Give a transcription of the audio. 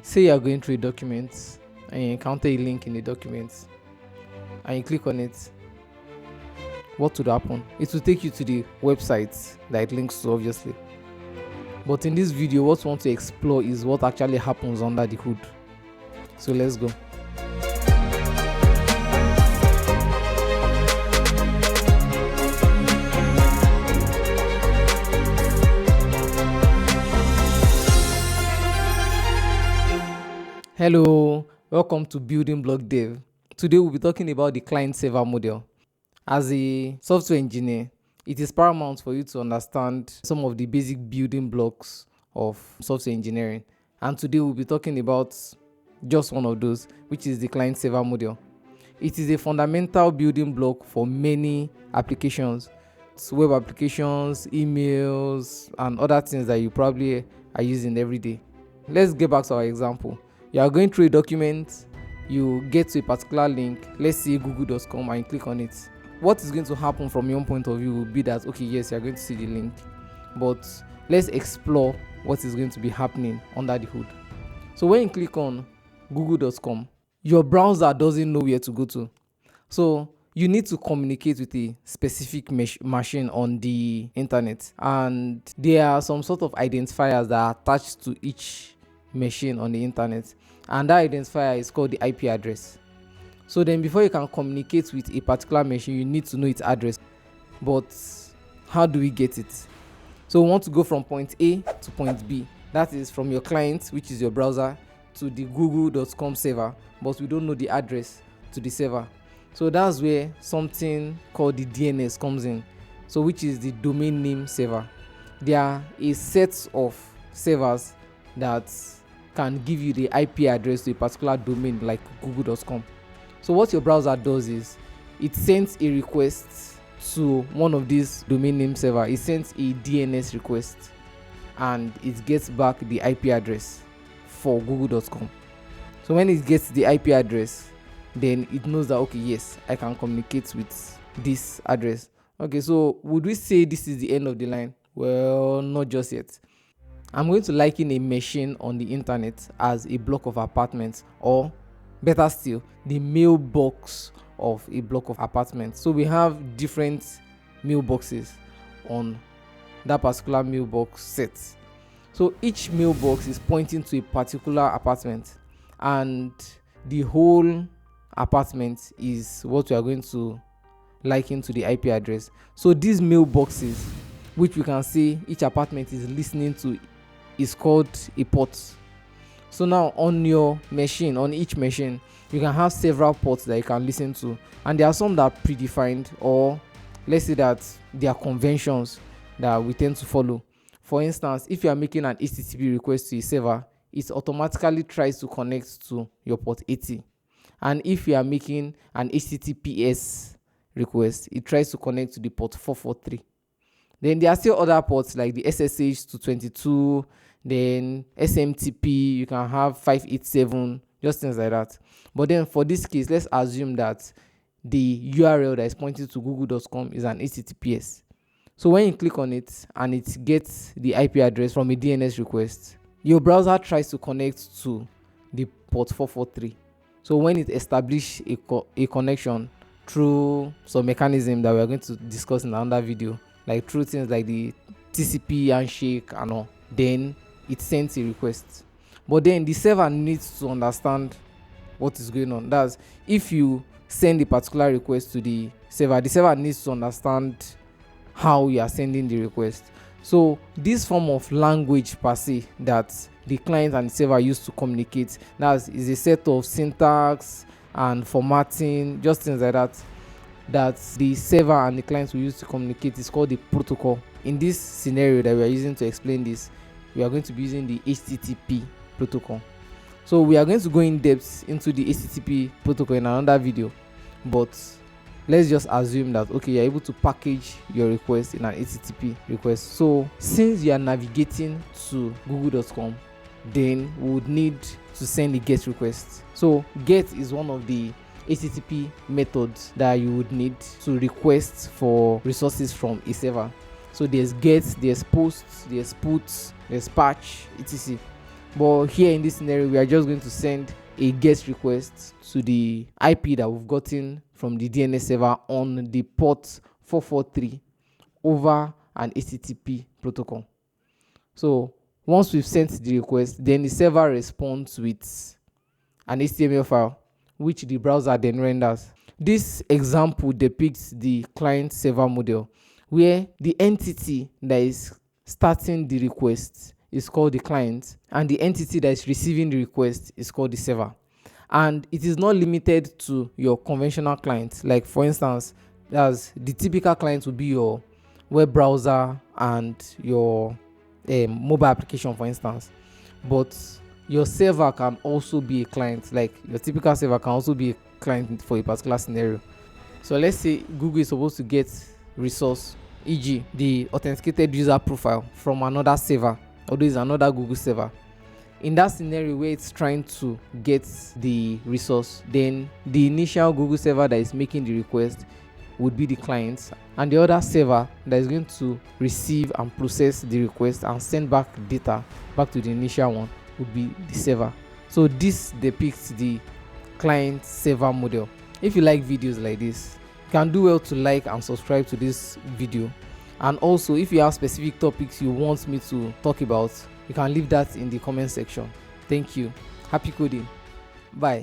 Say you are going through a document and you encounter a link in the document and you click on it, what would happen? It will take you to the website that it links to, obviously. But in this video, what we want to explore is what actually happens under the hood. So let's go. Hello, welcome to Building Block Dev. Today we'll be talking about the client-server model. As a software engineer, it is paramount for you to understand some of the basic building blocks of software engineering. And today we'll be talking about just one of those, which is the client-server model. It is a fundamental building block for many applications, web applications, emails, and other things that you probably are using every day. Let's get back to our example. You are going through a document, you get to a particular link, let's say google.com, and you click on it. What is going to happen from your own point of view will be that, okay, yes, you are going to see the link, but let's explore what is going to be happening under the hood. So when you click on google.com, your browser doesn't know where to go to. So you need to communicate with a specific machine on the internet, and there are some sort of identifiers that are attached to each machine on the internet, and that identifier is called the IP address. So then before you can communicate with a particular machine, you need to know its address. But how do we get it? So we want to go from point A to point B. That is from your client, which is your browser, to the google.com server, but we don't know the address to the server. So that's where something called the DNS comes in, so which is the domain name server. There are a set of servers that can give you the IP address to a particular domain like google.com. So what your browser does is it sends a request to one of these domain name server. It sends a DNS request and it gets back the IP address for google.com. So when it gets the IP address, then it knows that, okay, yes, I can communicate with this address. Okay, so would we say this is the end of the line? Well, not just yet. I'm going to liken a machine on the internet as a block of apartments, or better still, the mailbox of a block of apartments. So we have different mailboxes on that particular mailbox set. So each mailbox is pointing to a particular apartment, and the whole apartment is what we are going to liken to the IP address. So these mailboxes, which we can see each apartment is listening to, is called a port. So now on your machine, on each machine, you can have several ports that you can listen to, and there are some that are predefined, or let's say that there are conventions that we tend to follow. For instance, if you are making an HTTP request to a server, it automatically tries to connect to your port 80, and if you are making an HTTPS request, it tries to connect to the port 443. Then there are still other ports like the SSH to 22, then SMTP, you can have 587, just things like that. But then for this case, let's assume that the URL that is pointing to google.com is an HTTPS. So when you click on it and it gets the IP address from a DNS request, your browser tries to connect to the port 443. So when it establishes a connection through some mechanism that we are going to discuss in another video, like through things like the TCP handshake and all, then it sends a request. But then the server needs to understand what is going on. That's if you send a particular request to the server needs to understand how you are sending the request. So this form of language per se that the client and the server use to communicate, that is a set of syntax and formatting, just things like that the server and the client will use to communicate, is called the protocol. In this scenario that we are using to explain this, we are going to be using the HTTP protocol. So we are going to go in depth into the HTTP protocol in another video, but let's just assume that, okay, you're able to package your request in an HTTP request. So since you are navigating to google.com, then we would need to send a GET request. So GET is one of the HTTP methods that you would need to request for resources from a server. So there's GET, there's POST, there's PUT, there's PATCH, etc. But here in this scenario, we are just going to send a GET request to the IP that we've gotten from the DNS server on the port 443 over an HTTP protocol. So once we've sent the request, then the server responds with an HTML file, which the browser then renders. This example depicts the client-server model, where the entity that is starting the request is called the client, and the entity that is receiving the request is called the server. And it is not limited to your conventional client. Like for instance, as the typical client would be your web browser and your mobile application, for instance. But your server can also be a client. Like your typical server can also be a client for a particular scenario. So let's say Google is supposed to get resource, e.g. the authenticated user profile, from another server, although it's another Google server. In that scenario where it's trying to get the resource, then the initial Google server that is making the request would be the client, and the other server that is going to receive and process the request and send back data back to the initial one would be the server. So this depicts the client server model. If you like videos like this, you can do well to like and subscribe to this video. And also, if you have specific topics you want me to talk about, you can leave that in the comment section. Thank you. Happy coding. Bye.